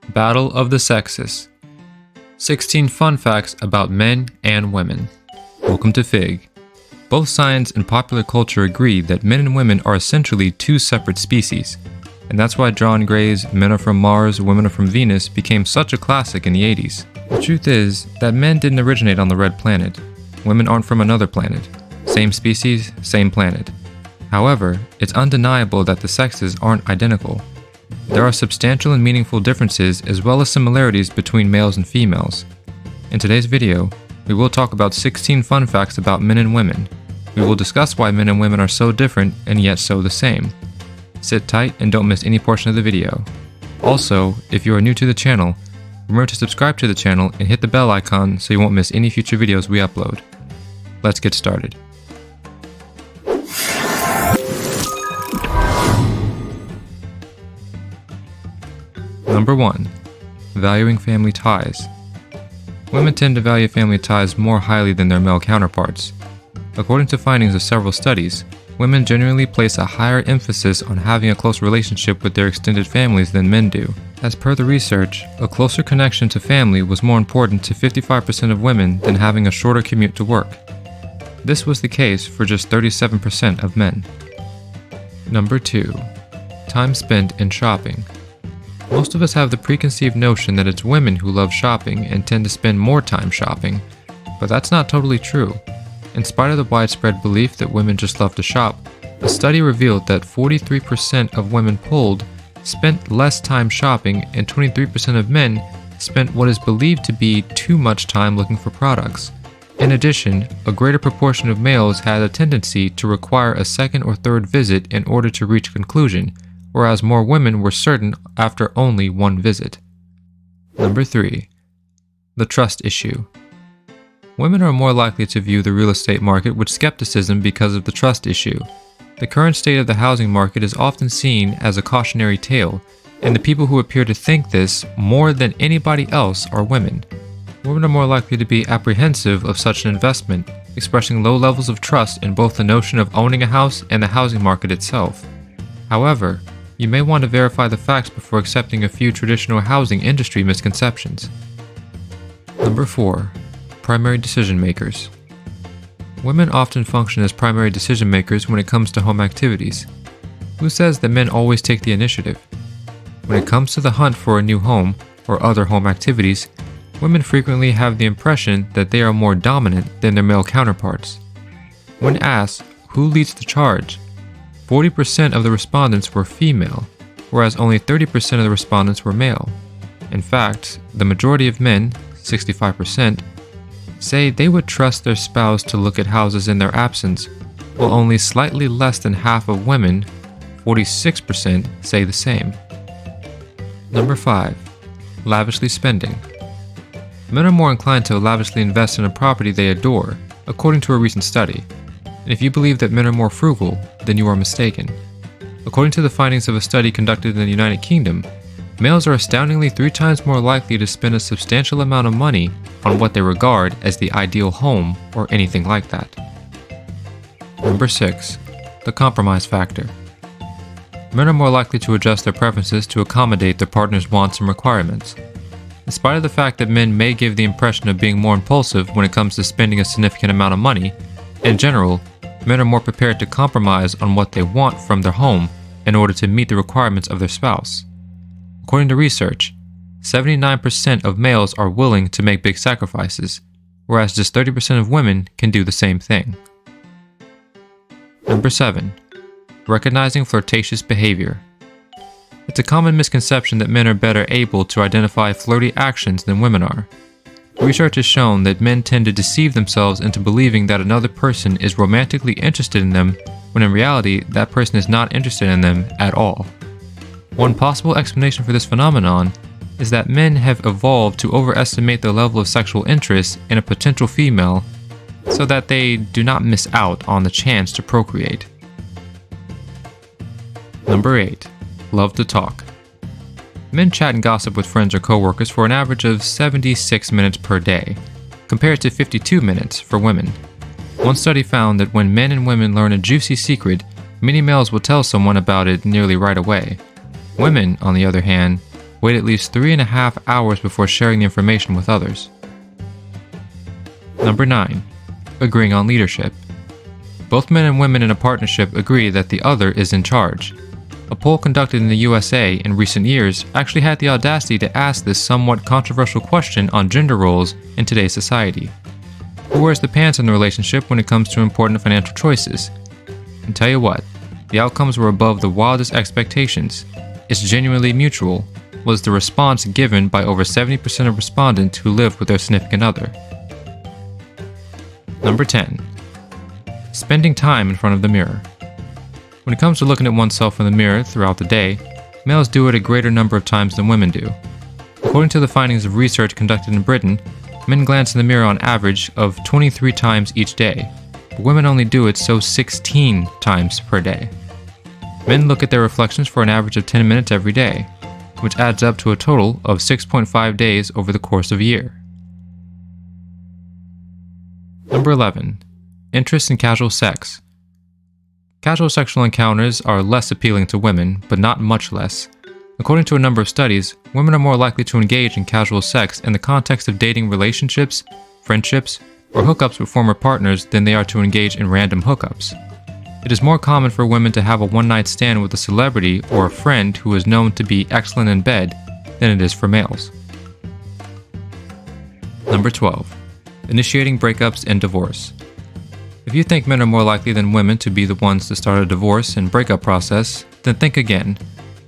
Battle of the Sexes. 16 fun facts about men and women. Welcome to FIG. Both science and popular culture agree that men and women are essentially two separate species. And that's why John Gray's Men Are From Mars, Women Are From Venus became such a classic in the 80s. The truth is that men didn't originate on the red planet. Women aren't from another planet. Same species, same planet. However, it's undeniable that the sexes aren't identical. There are substantial and meaningful differences as well as similarities between males and females. In today's video, we will talk about 16 fun facts about men and women. We will discuss why men and women are so different and yet so the same. Sit tight and don't miss any portion of the video. Also, if you are new to the channel, remember to subscribe to the channel and hit the bell icon so you won't miss any future videos we upload. Let's get started. Number 1. Valuing family ties. Women tend to value family ties more highly than their male counterparts. According to findings of several studies, women generally place a higher emphasis on having a close relationship with their extended families than men do. As per the research, a closer connection to family was more important to 55% of women than having a shorter commute to work. This was the case for just 37% of men. Number 2. Time spent in shopping. Most of us have the preconceived notion that it's women who love shopping and tend to spend more time shopping, but that's not totally true. In spite of the widespread belief that women just love to shop, a study revealed that 43% of women polled spent less time shopping and 23% of men spent what is believed to be too much time looking for products. In addition, a greater proportion of males had a tendency to require a second or third visit in order to reach a conclusion, whereas more women were certain after only one visit. Number 3. The trust issue. Women are more likely to view the real estate market with skepticism because of the trust issue. The current state of the housing market is often seen as a cautionary tale, and the people who appear to think this more than anybody else are women. Women are more likely to be apprehensive of such an investment, expressing low levels of trust in both the notion of owning a house and the housing market itself. However, you may want to verify the facts before accepting a few traditional housing industry misconceptions. Number 4. Primary decision makers. Women often function as primary decision makers when it comes to home activities. Who says that men always take the initiative? When it comes to the hunt for a new home or other home activities, women frequently have the impression that they are more dominant than their male counterparts. When asked who leads the charge, 40% of the respondents were female, whereas only 30% of the respondents were male. In fact, the majority of men, 65%, say they would trust their spouse to look at houses in their absence, while only slightly less than half of women, 46%, say the same. Number 5. Lavishly spending. Men are more inclined to lavishly invest in a property they adore, according to a recent study. And if you believe that men are more frugal, then you are mistaken. According to the findings of a study conducted in the United Kingdom, males are astoundingly 3 times more likely to spend a substantial amount of money on what they regard as the ideal home or anything like that. Number 6. The compromise factor. Men are more likely to adjust their preferences to accommodate their partner's wants and requirements. In spite of the fact that men may give the impression of being more impulsive when it comes to spending a significant amount of money, in general, men are more prepared to compromise on what they want from their home in order to meet the requirements of their spouse. According to research, 79% of males are willing to make big sacrifices, whereas just 30% of women can do the same thing. Number 7. Recognizing flirtatious behavior. It's a common misconception that men are better able to identify flirty actions than women are. Research has shown that men tend to deceive themselves into believing that another person is romantically interested in them, when in reality, that person is not interested in them at all. One possible explanation for this phenomenon is that men have evolved to overestimate the level of sexual interest in a potential female so that they do not miss out on the chance to procreate. Number 8. Love to talk. Men chat and gossip with friends or coworkers for an average of 76 minutes per day, compared to 52 minutes for women. One study found that when men and women learn a juicy secret, many males will tell someone about it nearly right away. Women, on the other hand, wait at least 3.5 hours before sharing the information with others. Number 9. Agreeing on leadership. Both men and women in a partnership agree that the other is in charge. A poll conducted in the USA in recent years actually had the audacity to ask this somewhat controversial question on gender roles in today's society. Who wears the pants in the relationship when it comes to important financial choices? And tell you what, the outcomes were above the wildest expectations. It's genuinely mutual, was the response given by over 70% of respondents who live with their significant other. Number 10. Spending time in front of the mirror. When it comes to looking at oneself in the mirror throughout the day, males do it a greater number of times than women do. According to the findings of research conducted in Britain, men glance in the mirror on average of 23 times each day, but women only do it so 16 times per day. Men look at their reflections for an average of 10 minutes every day, which adds up to a total of 6.5 days over the course of a year. Number 11. Interest in casual sex. Casual sexual encounters are less appealing to women, but not much less. According to a number of studies, women are more likely to engage in casual sex in the context of dating relationships, friendships, or hookups with former partners than they are to engage in random hookups. It is more common for women to have a one-night stand with a celebrity or a friend who is known to be excellent in bed than it is for males. Number 12. Initiating breakups and divorce. If you think men are more likely than women to be the ones to start a divorce and breakup process, then think again,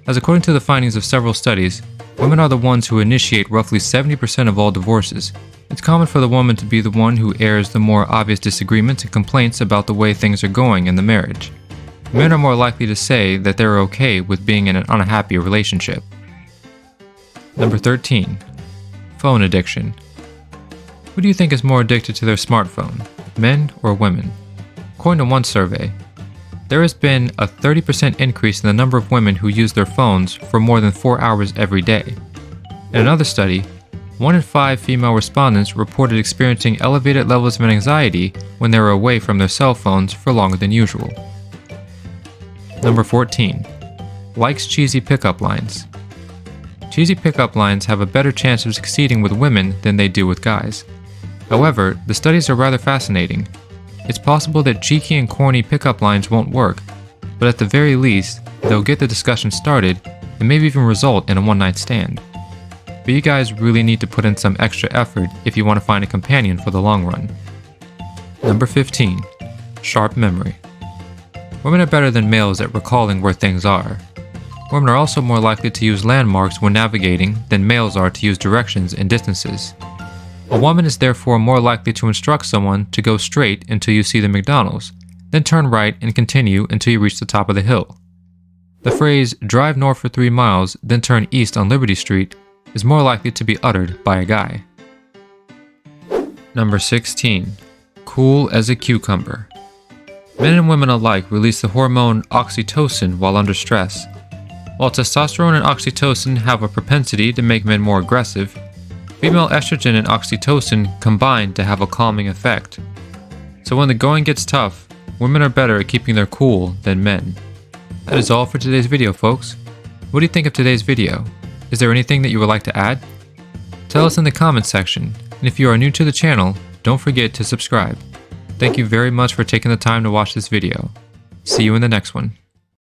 as according to the findings of several studies, women are the ones who initiate roughly 70% of all divorces. It's common for the woman to be the one who airs the more obvious disagreements and complaints about the way things are going in the marriage. Men are more likely to say that they're okay with being in an unhappy relationship. Number 13. Phone addiction. Who do you think is more addicted to their smartphone, men or women? According to one survey, there has been a 30% increase in the number of women who use their phones for more than 4 hours every day. In another study, 1 in 5 female respondents reported experiencing elevated levels of anxiety when they were away from their cell phones for longer than usual. Number 14. Likes cheesy pickup lines. Cheesy pickup lines have a better chance of succeeding with women than they do with guys. However, the studies are rather fascinating. It's possible that cheeky and corny pickup lines won't work, but at the very least, they'll get the discussion started and maybe even result in a one-night stand. But you guys really need to put in some extra effort if you want to find a companion for the long run. Number 15. Sharp memory. Women are better than males at recalling where things are. Women are also more likely to use landmarks when navigating than males are to use directions and distances. A woman is therefore more likely to instruct someone to go straight until you see the McDonald's, then turn right and continue until you reach the top of the hill. The phrase, "drive north for 3 miles, then turn east on Liberty Street," is more likely to be uttered by a guy. Number 16. Cool as a cucumber. Men and women alike release the hormone oxytocin while under stress. While testosterone and oxytocin have a propensity to make men more aggressive, female estrogen and oxytocin combine to have a calming effect. So when the going gets tough, women are better at keeping their cool than men. That is all for today's video, folks. What do you think of today's video? Is there anything that you would like to add? Tell us in the comments section, and if you are new to the channel, don't forget to subscribe. Thank you very much for taking the time to watch this video. See you in the next one.